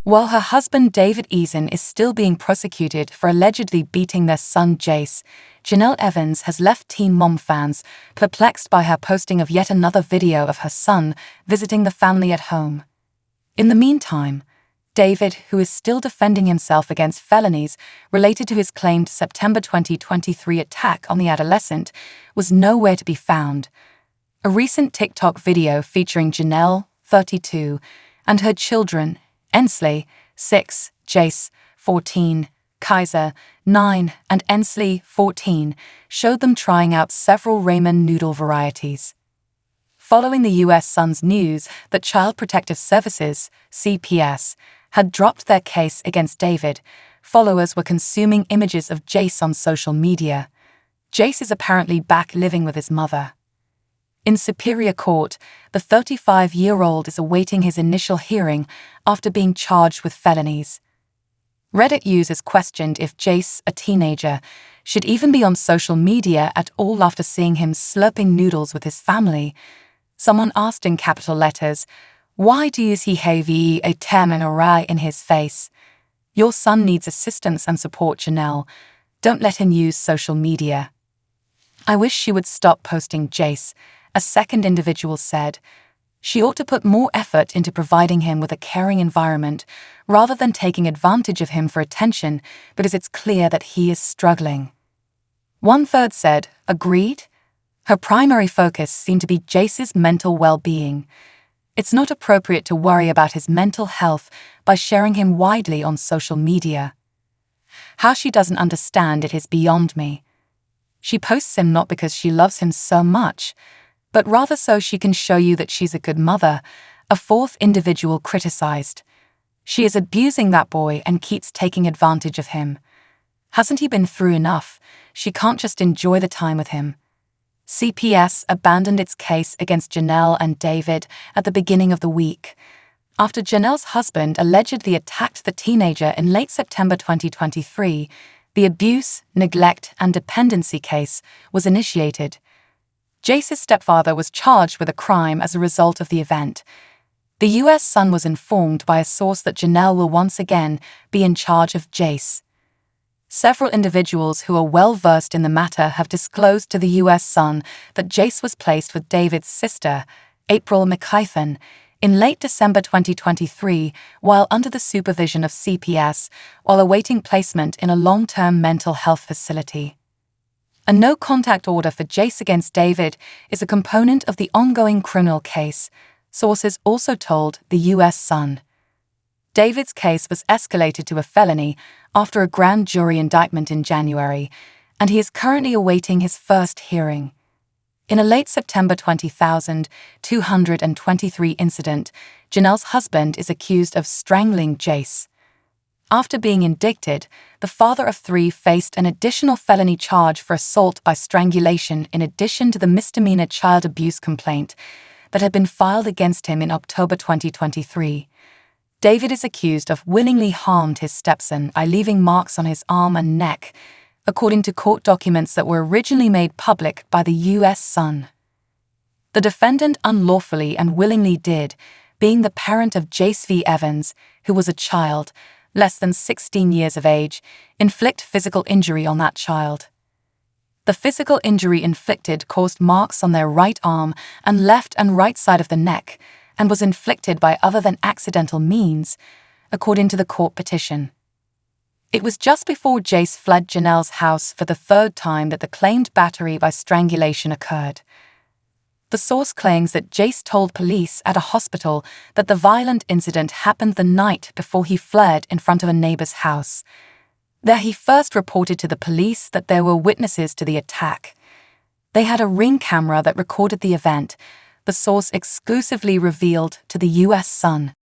While her husband David Eason is still being prosecuted for allegedly beating their son Jace, Jenelle Evans has left Teen Mom fans perplexed by her posting of yet another video of her son visiting the family at home. In the meantime, David, who is still defending himself against felonies related to his claimed September 2023 attack on the adolescent, was nowhere to be found. A recent TikTok video featuring Jenelle, 32, and her children, Ensley, 6, Jace, 14, Kaiser, 9, and Ensley, 14, showed them trying out several ramen noodle varieties. Following the U.S. Sun's news that Child Protective Services, CPS, had dropped their case against David, followers were consuming images of Jace on social media. Jace is apparently back living with his mother. In Superior Court, the 35-year-old is awaiting his initial hearing after being charged with felonies. Reddit users questioned if Jace, a teenager, should even be on social media at all after seeing him slurping noodles with his family. Someone asked in capital letters, "Why do you have a terminal in his face? Your son needs assistance and support, Jenelle. Don't let him use social media." "I wish she would stop posting Jace," a second individual said. "She ought to put more effort into providing him with a caring environment rather than taking advantage of him for attention because it's clear that he is struggling." One third said, "Agreed." Her primary focus seemed to be Jace's mental well-being. It's not appropriate to worry about his mental health by sharing him widely on social media. How she doesn't understand it is beyond me. She posts him not because she loves him so much, but rather so she can show you that she's a good mother, a fourth individual criticized. She is abusing that boy and keeps taking advantage of him. Hasn't he been through enough? She can't just enjoy the time with him. CPS abandoned its case against Jenelle and David at the beginning of the week, after Jenelle's husband allegedly attacked the teenager in late September 2023. The abuse, neglect, and dependency case was initiated. Jace's stepfather was charged with a crime as a result of the event. The U.S. Sun was informed by a source that Jenelle will once again be in charge of Jace. Several individuals who are well-versed in the matter have disclosed to the U.S. Sun that Jace was placed with David's sister, April McKeithen, in late December 2023 while under the supervision of CPS while awaiting placement in a long-term mental health facility. A no-contact order for Jace against David is a component of the ongoing criminal case, sources also told the U.S. Sun. David's case was escalated to a felony after a grand jury indictment in January, and he is currently awaiting his first hearing. In a late September 223 incident, Jenelle's husband is accused of strangling Jace. After being indicted, the father of 3 faced an additional felony charge for assault by strangulation in addition to the misdemeanor child abuse complaint that had been filed against him in October 2023. David is accused of willingly harmed his stepson by leaving marks on his arm and neck, according to court documents that were originally made public by the U.S. Sun. The defendant unlawfully and willingly did, being the parent of Jace V. Evans, who was a child, less than 16 years of age, inflict physical injury on that child. The physical injury inflicted caused marks on their right arm and left and right side of the neck, and was inflicted by other than accidental means, according to the court petition. It was just before Jace fled Jenelle's house for the 3rd time that the claimed battery by strangulation occurred. The source claims that Jace told police at a hospital that the violent incident happened the night before he fled in front of a neighbor's house. There he first reported to the police that there were witnesses to the attack. They had a Ring camera that recorded the event, the source exclusively revealed to the U.S. Sun.